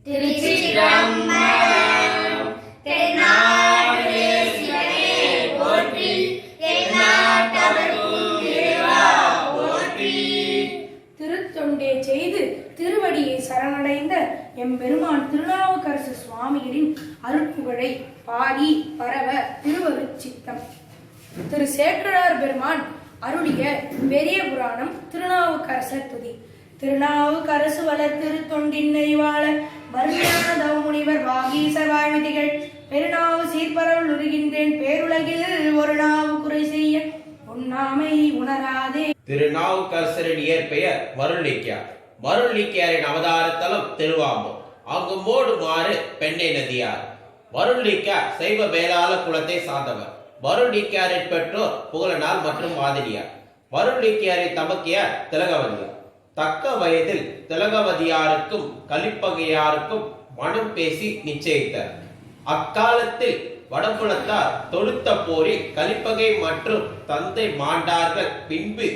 திருச்சிற்றம்பலம். தென்னாடுடைய சிவனே போற்றி, எந்நாட்டவர்க்கும் இறைவா போற்றி. திருத்தொண்டே செய்து திருவடியை சரணடைந்த எம்பெருமான் திருநாவுக்கரசு சுவாமிகளின் அருட்புகழை பாடி பரவ திருவருட்சித்தம். திரு சேக்கிழார் பெருமான் அருளிய பெரிய புராணம் திருநாவுக்கரசர் துதி. திருநாவுக்கரசு வளர் திருத்தொண்டின் நெறிவாள மருமையான தவமுனிவர் வாகீசர் வாழ்விதிகள் பெருநாவு சீர்பரவல் உருகின்றேன் பேருலகில் ஒரு நாவு குறை செய்ய உண்ணாமை உணராதே. திருநாவுக்கரசரின் இயற்பெயர் வருளிக்கியார். வருளிக்கியாரின் அவதார தலம் திருவாம்பூர். அங்கு மோடுமாறு பெண்ணை நதியார். வருளிக்கியார் சைவ வேளாள குலத்தை சார்ந்தவர். வருளிக்கியாரின் பெற்றோர் புகழனார் மற்றும் மாதிரியார். வருளிக்கியாரின் தமக்கையார் திலகவதியார். தக்க வயதில் திலகவதியாருக்கும் கலிப்பகையாருக்கும் மனம் பேசி நிச்சயித்தார். அக்காலத்தில் வடபுலத்தார் தொடுத்த போரில் கலிப்பகை மற்றும் தந்தை மாண்டார்கள். பின்பு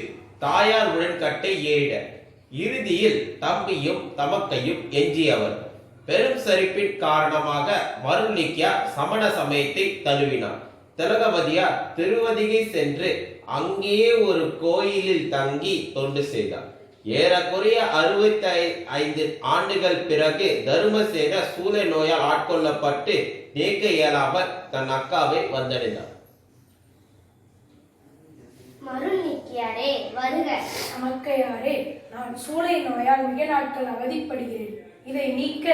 தாயார் உடன்கட்டை ஏறினர். இறுதியில் தம்பியும் தமக்கையும் எஞ்சியவர். பெரும் சரிப்பின் காரணமாக வருளிக்கியார் சமண சமயத்தை தழுவினார். திலகவதியார் திருவதிகை சென்று அங்கேயே ஒரு கோயிலில் தங்கி தொண்டு செய்தார். ஏறக்குறைய 65 ஆண்டுகள் பிறகு தருமசேன சூளை நோயால் ஆட்கொள்ளப்பட்டு நீக்க இயலாமல் தன் அக்காவை வந்தடைந்தார். மருள்நீக்கியாரே வருக. தமக்கையாரே, நான் சூளை நோயால் மிக நாட்கள் அவதிப்படுகிறேன். இதை நீக்க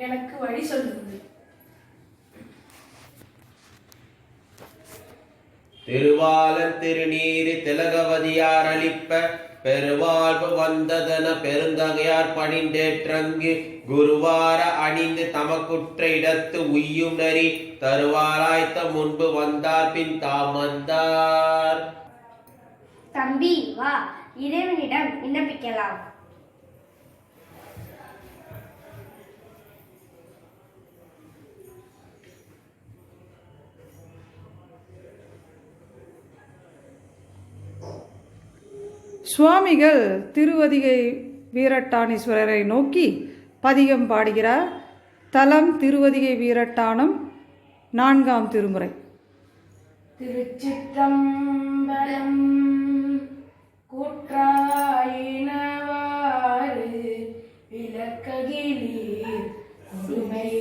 எனக்கு வழி சொல்லுங்கள். திருவாளர் திருநீரி திலகவதியார் அளிப்ப பெருவாழ்வு வந்ததன பெருந்தகையார் பணிந்தேற்றங்கு குருவார அணிந்து தமக்குற்ற இடத்து உய்யும் நரி தருவாராய்த்த முன்பு வந்தார் பின் தாம் வந்தார். தம்பி வா, இறைவனிடம் விண்ணப்பிக்கலாம். சுவாமிகள் திருவதிகை வீரட்டானீஸ்வரரை நோக்கி பதிகம் பாடுகிறார். தலம் திருவதிகை வீரட்டானம், 4ஆம் திருமுறை. திருச்சிற்றம்பலம். கூற்றாயினவாறு விளக்ககிலீர் கொடுமை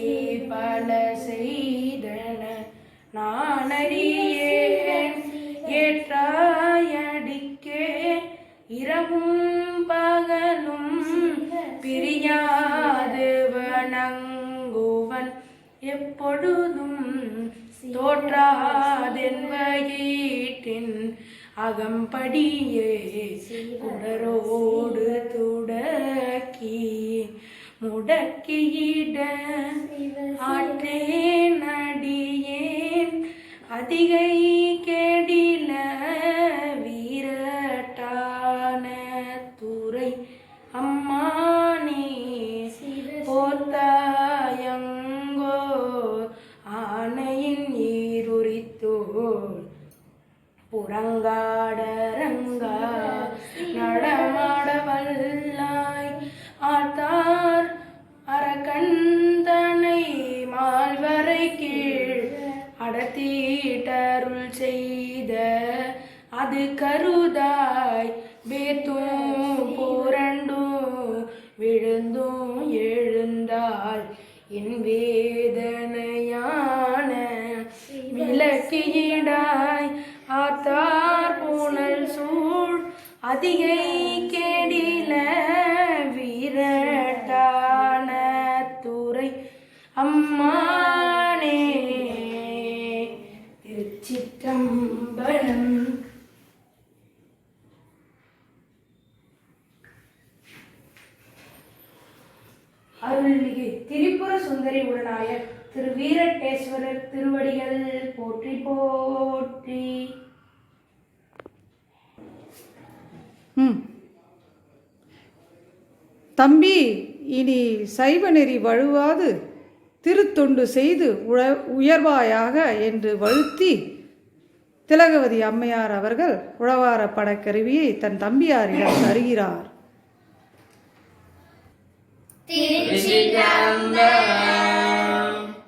பல செய்தன நானறியேன் ஏற்றாயடிக்கே இரவும் பகலும் பிரியாது வணங்குவன் எப்பொழுதும் தோற்றாதென் வயிற்றின் அகம்படியே உடரோடு துடக்கி முடக்கியிட ஆற்றேன் அடியேன் அதிகை கேடில வீரட்டான துறை அம்மானே போத்தாயங்கோ ஆனையின் ஈருரித்தோர் புறங்காடரங்கா நடமாட வல்லாய் ஆத்தார் அரக்கந்தனை மால்வரை கீழ் அடத்தீட்டருள் செய்த அது கருதாய் பேத்தும் புரண்டும் விழுந்தும் எழுந்தாள் என் வேதனையான விளக்கியிடாய் ஆத்தார் பூனல் சூழ் அதிகை கேடில வீரட்டான துறை அம்மானே. திருச்சிற்றம்பலம். அருள்மிகு திரிபுர சுந்தரி உடனாய திரு வீரட்டேஸ்வரர் திருவடிகள் போற்றி போற்றி. தம்பி, இனி சைவ நெறி வழுவாது திருத்தொண்டு செய்து உயர்வாயாக என்று வழுத்தி திலகவதி அம்மையார் அவர்கள் உழவார படக்கருவியை தன் தம்பியாரிடம் தருகிறார். திருச்சிற்றம்பலம்.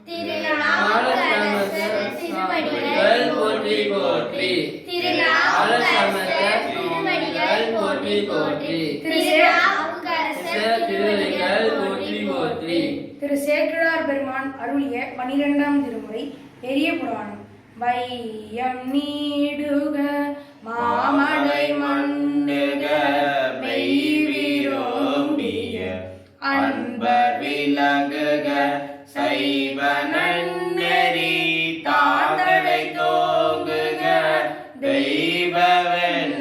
திருநாவுக்கரசர் திருவடிகள் போற்றி போற்றி திருநாவுக்கரசர் திருவடிகள் போற்றி போற்றி திருநாவுக்கரசர் திருவடிகள் போற்றி போற்றி. திரு சேக்கிழார் பெருமான் அருளிய 12ஆம் திருமுறை பெரிய புராணம். வையம் நீடுக மாமலை மண்ணுக மெய்விரோம்பிய அன்பர் விலங்குக சைவ நன்னெறி தாழ்ந்தடை தோங்குக தெய்வவன்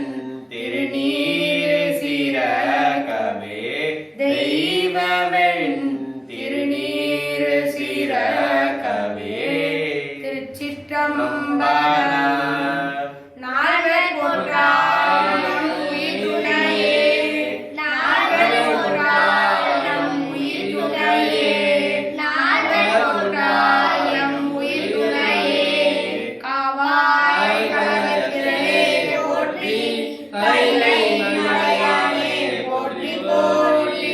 திருநீர் சிறகவே தெய்வவன் திருநீர் சிறகவே. திருச்சிற்றம்பலம். நால்வர் போற்றால் உயிர் துணையே, நால்வர் போற்றால் உயிர் துணையே, நால்வர் போற்றால் உயிர் துணையே. காவாய் கலகத்திலே போற்றி, கைலை மலையானே போற்றி போற்றி.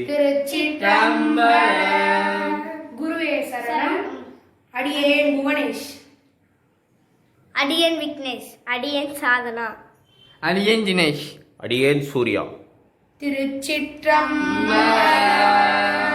திருச்சிற்றம்பலம். குருவே சரணம். அடியேன் புவனேஷ். அடியன் விக்னேஷ். அடியன் சாதனா. அடியேன் தினேஷ். அடியேன் சூர்யா. திருச்சிற்றம்பலம்.